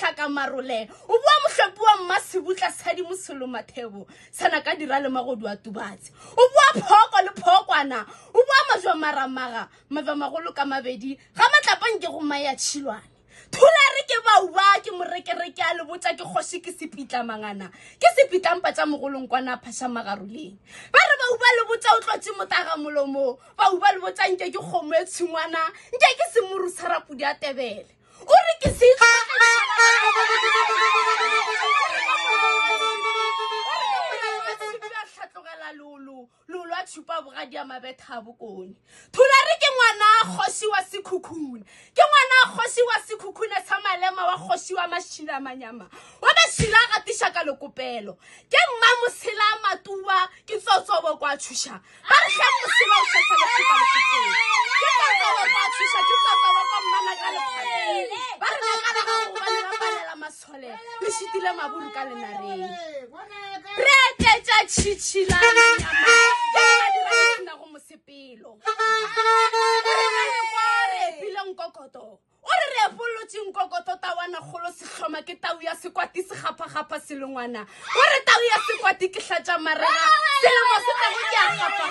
Shaka Marole, o bua mohlapua Mmasibutla Sadi Mosolomathebo, sana ka dira le magodu a tubatse. O bua phoko le phokwana, o bua majwa maramaga, mavamagolo ka mabedi, ga matlapang ke go maya tshilwane. Thula re ke bauba ke morekereke a le botsa ke kgoshi ke sepitla mangana ke sepitla mpa tsa mogolong kwana phasha magaruleng ba re bauba le botsa o tlotse motaga molomo bauba le botsa nke ke kgomo e tshingwana nke ke semuru sarapudi a tebele o re ke se lolo a tshupa bogadi a mabetha bokone thula re ke ngwana kgoshi wa sekhukhune ke ngwana kgoshi wa sekhukhune sa malema wa kgoshi wa mashila manyama wa mashila ga tisha ka lekopelo ke mma mosela matuwa ke tsotsobo kwa tshusha ba re hla mosela o tshasa le fika le fiteng ke tsotsobo kwa tshusha ke tsotsobo kwa mmana ka lephateng ba re ka ga go ba le bapalela masole le shitile maburu ka lenareng re tletsa tshitshila nyama Kokoto tawana kholo sehloma ke tau ya sekwati se gapa selengwana o re tau ya sekwati ke hlatsa marega selemo se tla go ke a gapa